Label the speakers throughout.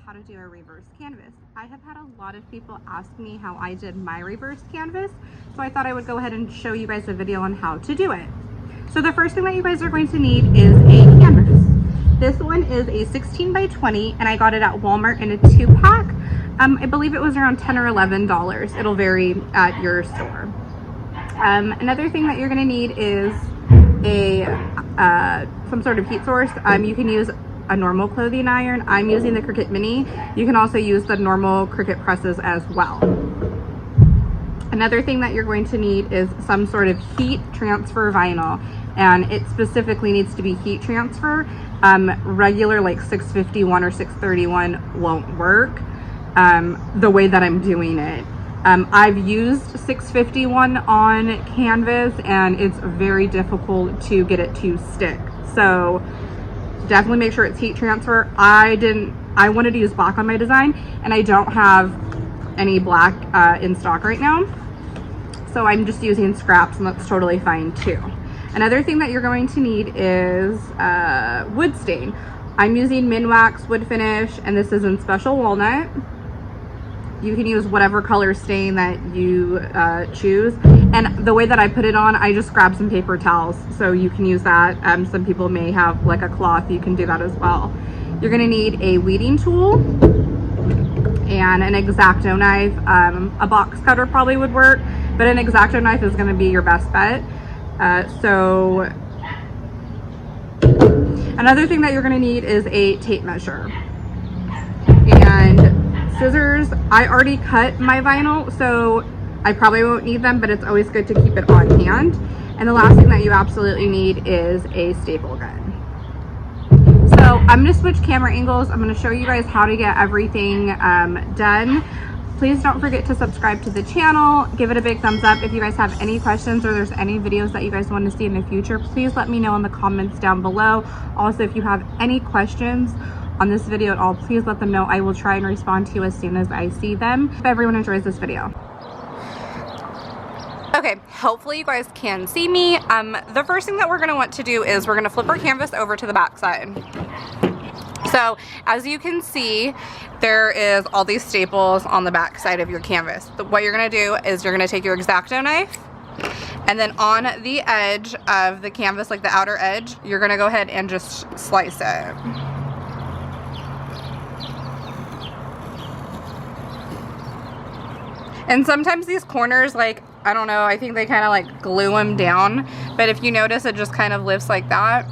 Speaker 1: how to do a reverse canvas. I have had a lot of people ask me how I did my reverse canvas, so I thought I would go ahead and show you guys a video on how to do it. So the first thing that you guys are going to need is a canvas. This one is a 16 by 20 and I got it at Walmart in a 2-pack. I believe it was around $10 or $11. It'll vary at your store. Another thing that you're going to need is some sort of heat source. You can use a normal clothing iron. I'm using the Cricut Mini. You can also use the normal Cricut presses as well. Another thing that you're going to need is some sort of heat transfer vinyl, and it specifically needs to be heat transfer. Regular like 651 or 631 won't work the way that I'm doing it. I've used 651 on canvas and it's very difficult to get it to stick. So definitely make sure it's heat transfer. I wanted to use black on my design and I don't have any black in stock right now. So I'm just using scraps and that's totally fine too. Another thing that you're going to need is wood stain. I'm using Minwax wood finish and this is in special walnut. You can use whatever color stain that you choose. And the way that I put it on, I just grabbed some paper towels. So you can use that. Some people may have like a cloth. You can do that as well. You're gonna need a weeding tool and an X-Acto knife. A box cutter probably would work, but an X-Acto knife is gonna be your best bet. So another thing that you're gonna need is a tape measure. And scissors. I already cut my vinyl, so I probably won't need them, but it's always good to keep it on hand. And the last thing that you absolutely need is a staple gun. So I'm going to switch camera angles. I'm going to show you guys how to get everything done. Please don't forget to subscribe to the channel. Give it a big thumbs up. If you guys have any questions or there's any videos that you guys want to see in the future, please let me know in the comments down below. Also, if you have any questions on this video at all, please let them know. I will try and respond to you as soon as I see them. If everyone enjoys this video. Okay, hopefully you guys can see me. The first thing that we're gonna want to do is we're gonna flip our canvas over to the back side. So as you can see, there is all these staples on the back side of your canvas. What you're gonna do is you're gonna take your X-Acto knife, and then on the edge of the canvas, like the outer edge, you're gonna go ahead and just slice it. And sometimes these corners, like, I don't know, I think they kind of like glue them down. But if you notice, it just kind of lifts like that.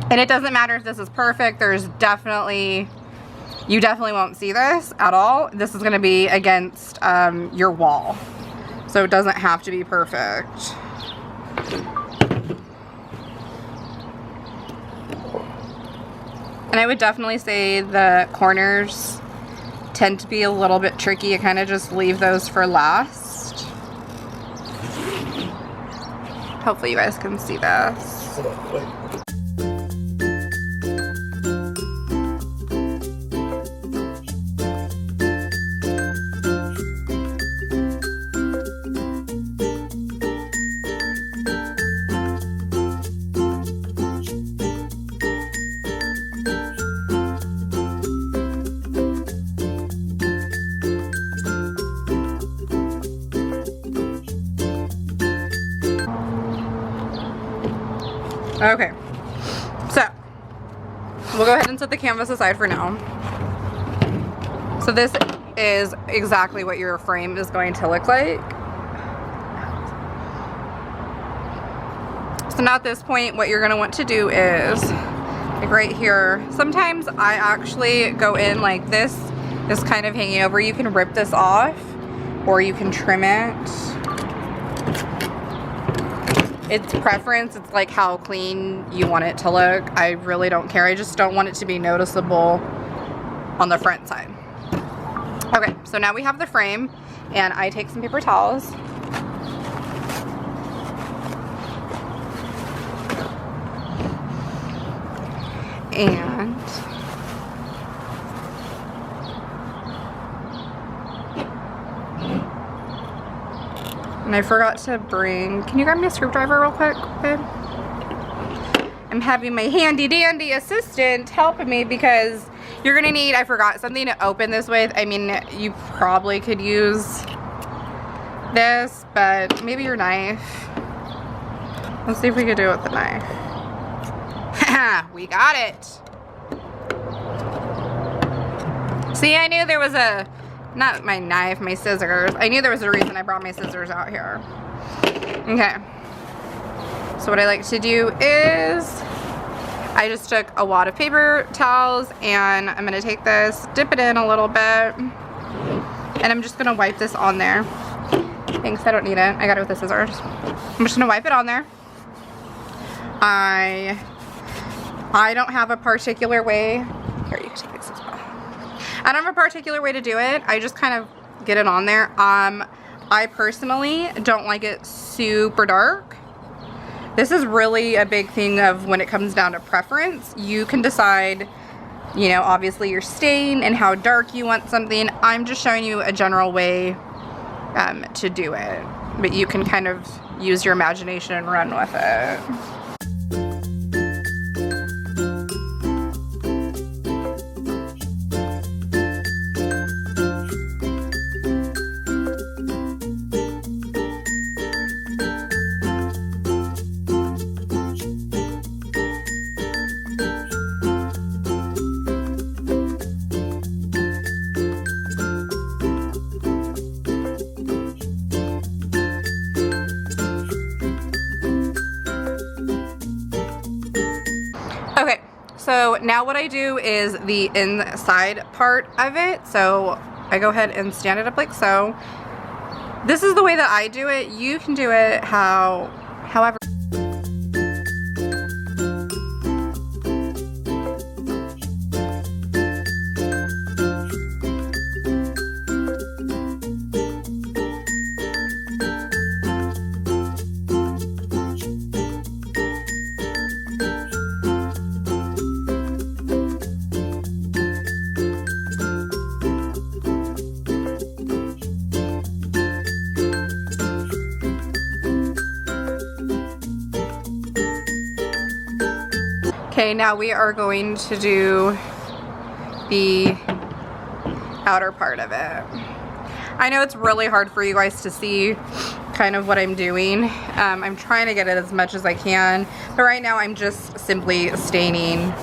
Speaker 1: And it doesn't matter if this is perfect. You definitely won't see this at all. This is going to be against your wall. So it doesn't have to be perfect. And I would definitely say the corners tend to be a little bit tricky. You kind of just leave those for last. Hopefully you guys can see this.
Speaker 2: Hold on, wait.
Speaker 1: Okay, so we'll go ahead and set the canvas aside for now. So this is exactly what your frame is going to look like. So now at this point, what you're going to want to do is, like right here, sometimes I actually go in like this kind of hanging over. You can rip this off or you can trim it. It's preference. It's like how clean you want it to look. I really don't care. I just don't want it to be noticeable on the front side. Okay, so now we have the frame, and I take some paper towels. And I forgot to bring, can you grab me a screwdriver real quick, babe? I'm having my handy dandy assistant helping me because You're gonna need, I forgot, something to open this with. I mean, you probably could use this, but maybe your knife. Let's see if we could do it with the knife. We got it. See, I knew there was a, not my knife, my scissors. I knew there was a reason I brought my scissors out here. Okay. So what I like to do is, I just took a wad of paper towels and I'm gonna take this, dip it in a little bit, and I'm just gonna wipe this on there. Thanks, I don't need it. I got it with the scissors. I'm just gonna wipe it on there. I don't have a particular way. Here, you can take this as well. I don't have a particular way to do it. I just kind of get it on there. I personally don't like it super dark. This is really a big thing of when it comes down to preference. You can decide, you know, obviously your stain and how dark you want something. I'm just showing you a general way to do it, but you can kind of use your imagination and run with it. Okay, so now what I do is the inside part of it. So I go ahead and stand it up like so. This is the way that I do it. You can do it however. Okay, now we are going to do the outer part of it. I know it's really hard for you guys to see kind of what I'm doing. I'm trying to get it as much as I can, but right now I'm just simply staining.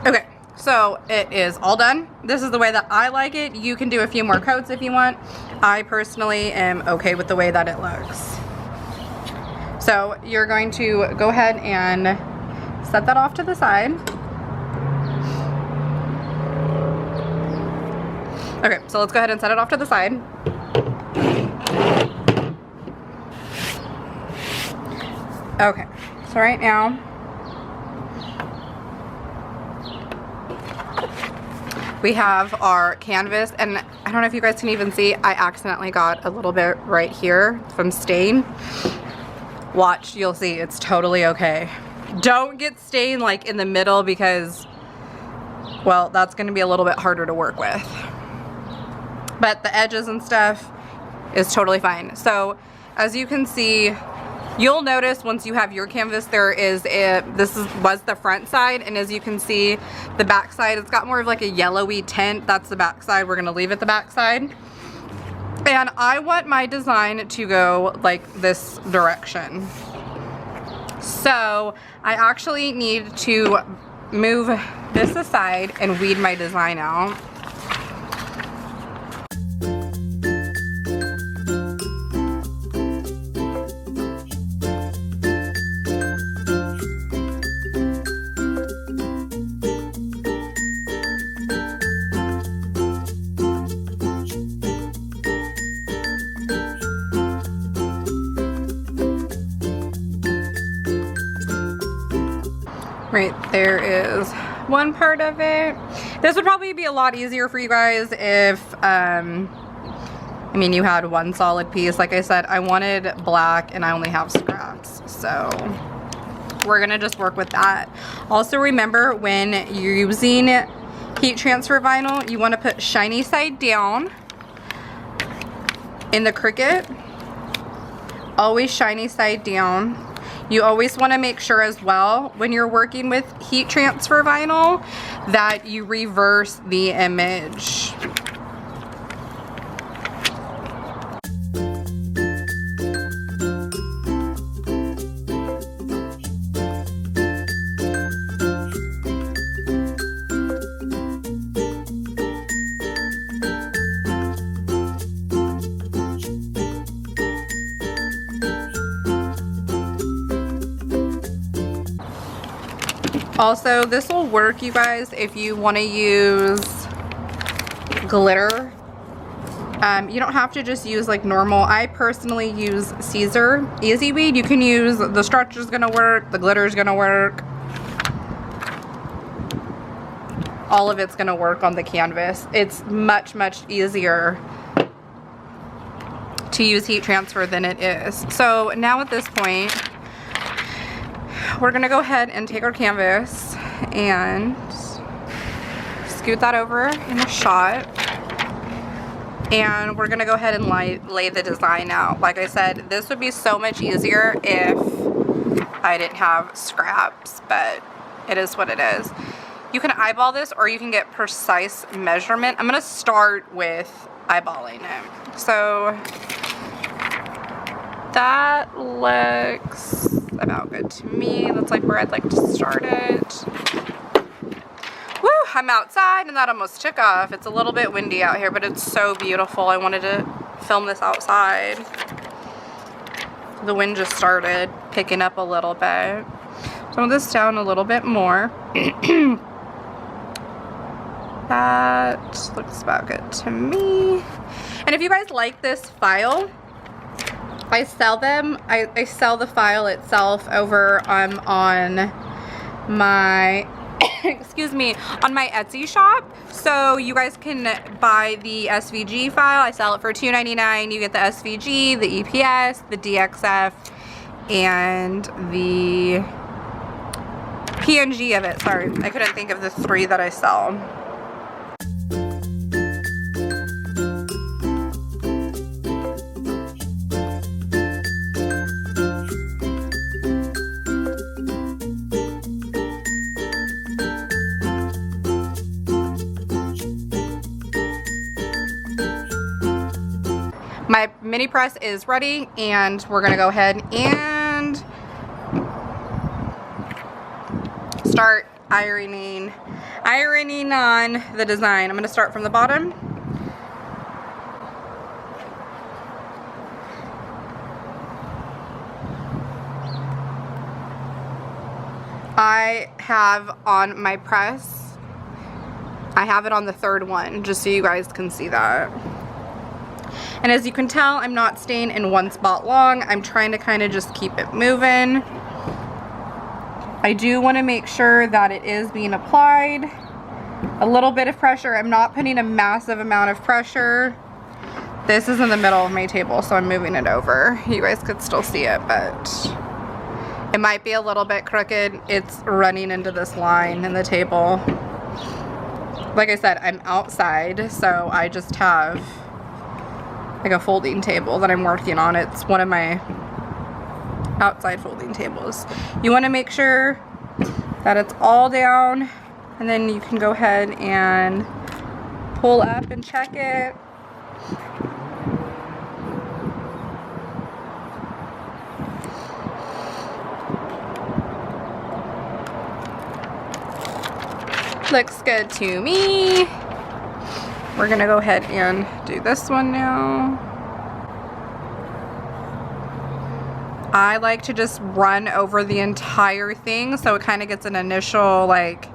Speaker 1: Okay, so it is all done. This is the way that I like it. You can do a few more coats if you want. I personally am okay with the way that it looks. So you're going to go ahead and set that off to the side. Okay, so let's go ahead and set it off to the side. Okay, so right now, we have our canvas, and I don't know if you guys can even see, I accidentally got a little bit right here from stain. Watch, you'll see, it's totally okay. Don't get stain like in the middle because, well, that's gonna be a little bit harder to work with. But the edges and stuff is totally fine. So as you can see, you'll notice once you have your canvas, there is was the front side, and as you can see, the back side, it's got more of like a yellowy tint. That's the back side. We're gonna leave it the back side. And I want my design to go like this direction. So I actually need to move this aside and weed my design out. Right there is one part of it. This would probably be a lot easier for you guys if, I mean, you had one solid piece. Like I said, I wanted black and I only have scraps. So we're gonna just work with that. Also remember, when you're using heat transfer vinyl, you wanna put shiny side down in the Cricut. Always shiny side down. You always want to make sure as well, when you're working with heat transfer vinyl, that you reverse the image. Also, this will work, you guys, if you want to use glitter. You don't have to just use like normal. I personally use Caesar Easy Weed. You can use, the stretch is gonna work, the glitter is gonna work. All of it's gonna work on the canvas. It's much, much easier to use heat transfer than it is. So now at this point, we're gonna go ahead and take our canvas and scoot that over in a shot. And we're gonna go ahead and lay the design out. Like I said, this would be so much easier if I didn't have scraps, but it is what it is. You can eyeball this or you can get precise measurement. I'm gonna start with eyeballing it. So that looks about good to me. That's like where I'd like to start it. Woo, I'm outside and that almost took off. It's a little bit windy out here, but it's so beautiful. I wanted to film this outside. The wind just started picking up a little bit. Slow this down a little bit more. That looks about good to me. And if you guys like this file, I sell them. I sell the file itself over on my excuse me, on my Etsy shop. So you guys can buy the SVG file. I sell it for $2.99. You get the SVG, the EPS, the DXF, and the PNG of it. Sorry, I couldn't think of the three that I sell. My mini press is ready and we're gonna go ahead and start ironing on the design. I'm gonna start from the bottom. I have on my press, I have it on the third one, just so you guys can see that. And as you can tell, I'm not staying in one spot long. I'm trying to kind of just keep it moving. I do want to make sure that it is being applied. A little bit of pressure. I'm not putting a massive amount of pressure. This is in the middle of my table, so I'm moving it over. You guys could still see it, but it might be a little bit crooked. It's running into this line in the table. Like I said, I'm outside, so I just have like a folding table that I'm working on. It's one of my outside folding tables. You want to make sure that it's all down, and then you can go ahead and pull up and check it. Looks good to me. We're gonna go ahead and do this one now. I like to just run over the entire thing so it kind of gets an initial, like,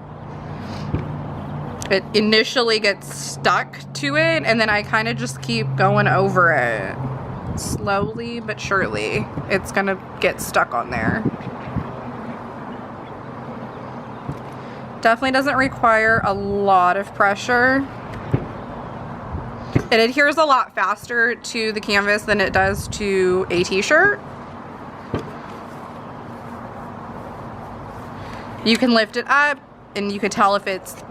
Speaker 1: it initially gets stuck to it, and then I kind of just keep going over it. Slowly but surely, it's gonna get stuck on there. Definitely doesn't require a lot of pressure. It adheres a lot faster to the canvas than it does to a t-shirt. You can lift it up and you could tell if it's,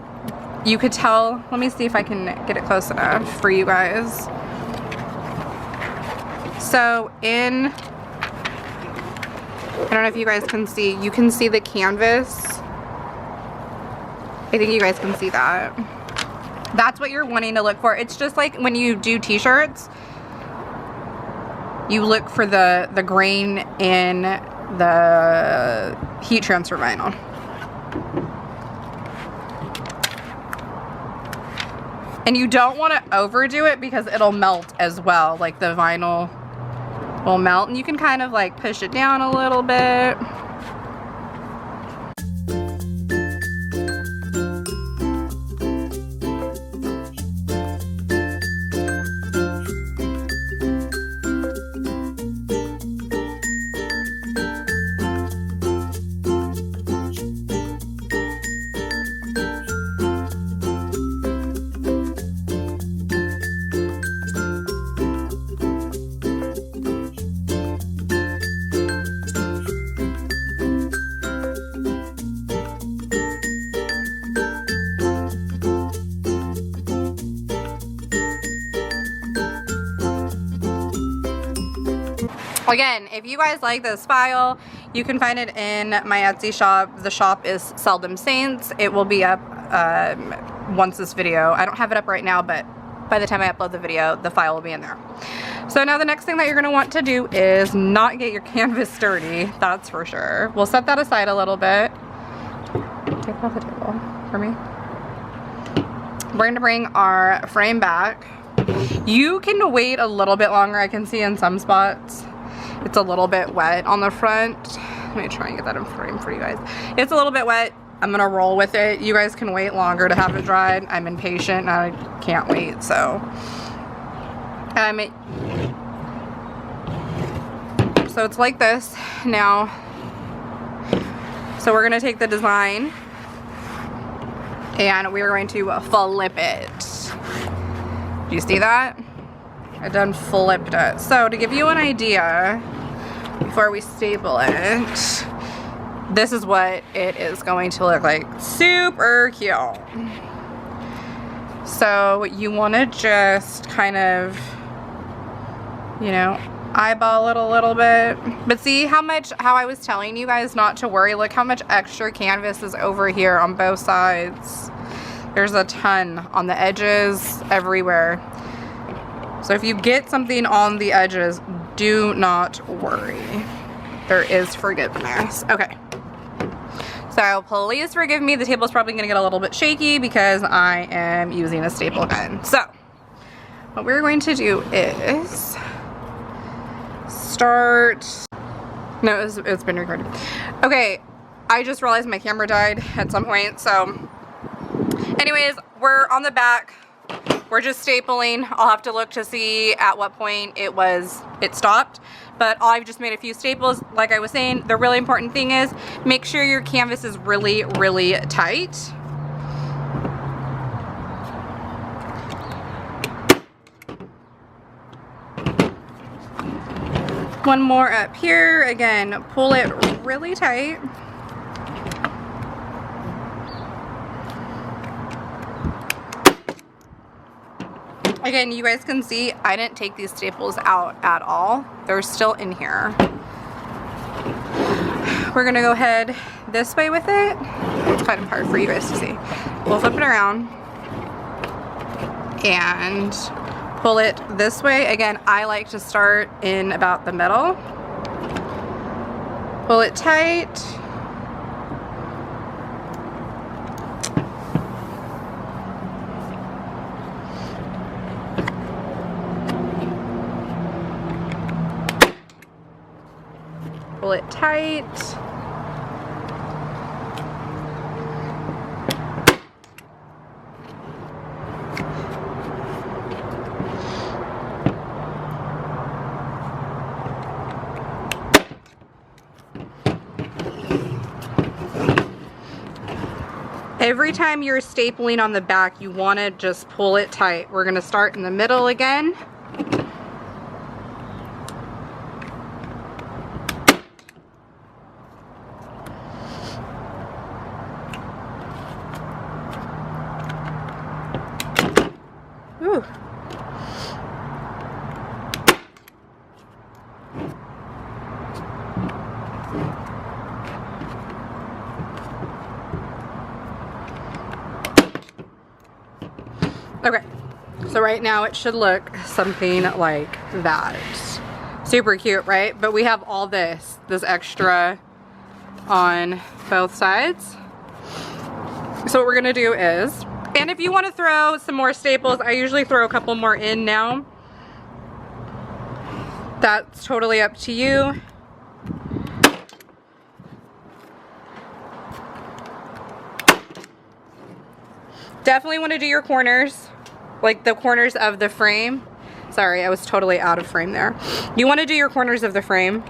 Speaker 1: let me see if I can get it close enough for you guys. So I don't know if you guys can see, you can see the canvas. I think you guys can see that. That's what you're wanting to look for. It's just like when you do t-shirts, you look for the grain in the heat transfer vinyl. And you don't want to overdo it because it'll melt as well. Like the vinyl will melt, and you can kind of like push it down a little bit. Again, if you guys like this file, you can find it in my Etsy shop. The shop is Seldom Saints. It will be up once this video. I don't have it up right now, but by the time I upload the video, the file will be in there. So now the next thing that you're gonna want to do is not get your canvas dirty, that's for sure. We'll set that aside a little bit. Take it off the table for me. We're gonna bring our frame back. You can wait a little bit longer. I can see in some spots it's a little bit wet on the front. Let me try and get that in frame for you guys. It's a little bit wet. I'm gonna roll with it. You guys can wait longer to have it dried. I'm impatient and I can't wait, so. So it's like this now. So we're gonna take the design and we're going to flip it. Do you see that? I done flipped it. So to give you an idea, before we staple it, this is what it is going to look like. Super cute. So you want to just kind of, you know, eyeball it a little bit. But see how I was telling you guys not to worry. Look how much extra canvas is over here on both sides. There's a ton on the edges, everywhere. So if you get something on the edges, do not worry. There is forgiveness. Okay. So please forgive me. The table is probably going to get a little bit shaky because I am using a staple gun. So what we're going to do is start. No, it's been recorded. Okay. I just realized my camera died at some point. So anyways, we're on the back. We're just stapling. I'll have to look to see at what point it stopped. But I've just made a few staples. Like I was saying, the really important thing is make sure your canvas is really, really tight. One more up here. Again, pull it really tight. Again, you guys can see I didn't take these staples out at all. They're still in here. We're gonna go ahead this way with it. It's kind of hard for you guys to see. We'll flip it around and pull it this way. Again, I like to start in about the middle. Pull it tight. Pull it tight. every time you're stapling on the back, you want to just pull it tight. We're going to start in the middle again. Ooh. Okay, so right now it should look something like that. Super cute, right? But we have all this extra on both sides. So what we're gonna do is, and if you want to throw some more staples, I usually throw a couple more in now. That's totally up to you. Definitely want to do your corners, like the corners of the frame. Sorry, I was totally out of frame there. You want to do your corners of the frame.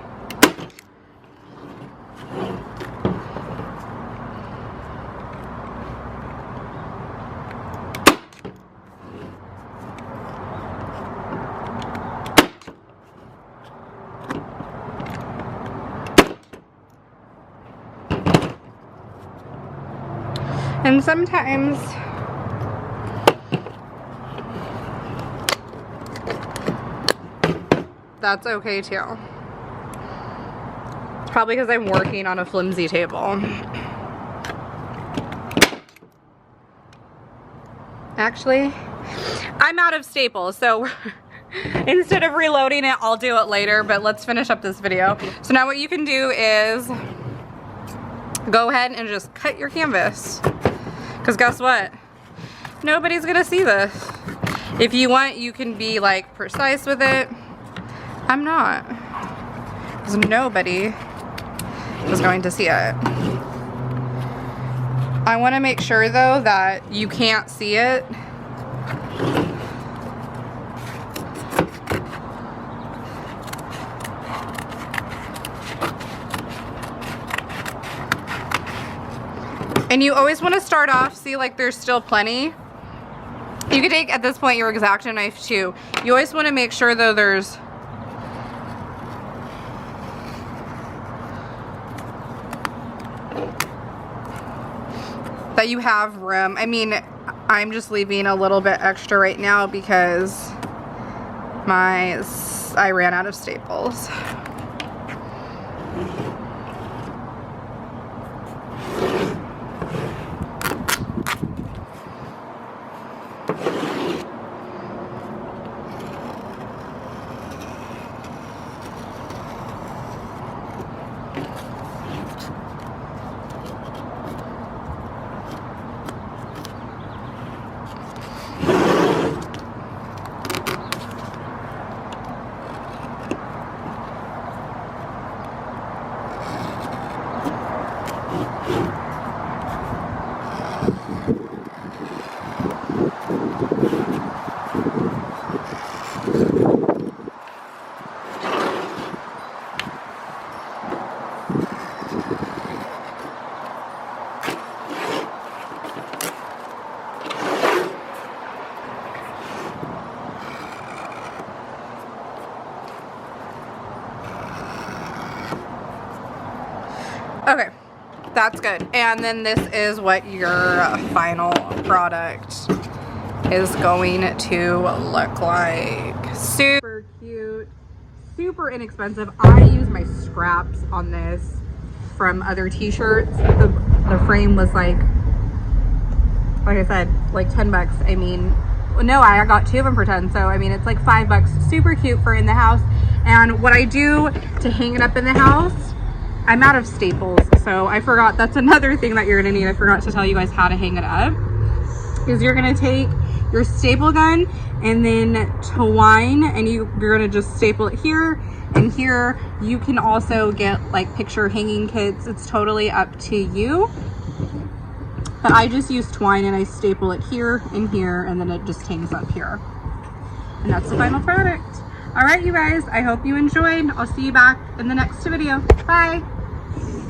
Speaker 1: And sometimes that's okay too. It's probably because I'm working on a flimsy table. Actually, I'm out of staples, so instead of reloading it, I'll do it later, but let's finish up this video. So now what you can do is go ahead and just cut your canvas. Because guess what? Nobody's gonna see this. If you want, you can be like precise with it. I'm not. Because nobody is going to see it. I want to make sure though that you can't see it. And you always want to start off, see like there's still plenty. You can take at this point your X-Acto knife too. You always want to make sure though there's that you have room. I mean, I'm just leaving a little bit extra right now because I ran out of staples. Okay, that's good. And then this is what your final product is going to look like. Super cute, super inexpensive. I use my scraps on this from other t-shirts. The frame was like I said, like 10 bucks. I mean, no, I got 2 of them for 10. So, I mean, it's like 5 bucks. Super cute for in the house. And what I do to hang it up in the house, I'm out of staples. So I forgot, that's another thing that you're gonna need. I forgot to tell you guys how to hang it up. Is you're gonna take your staple gun and then twine, and you're gonna just staple it here and here. You can also get like picture hanging kits. It's totally up to you. But I just use twine and I staple it here and here, and then it just hangs up here. And that's the final product. All right, you guys, I hope you enjoyed. I'll see you back in the next video. Bye.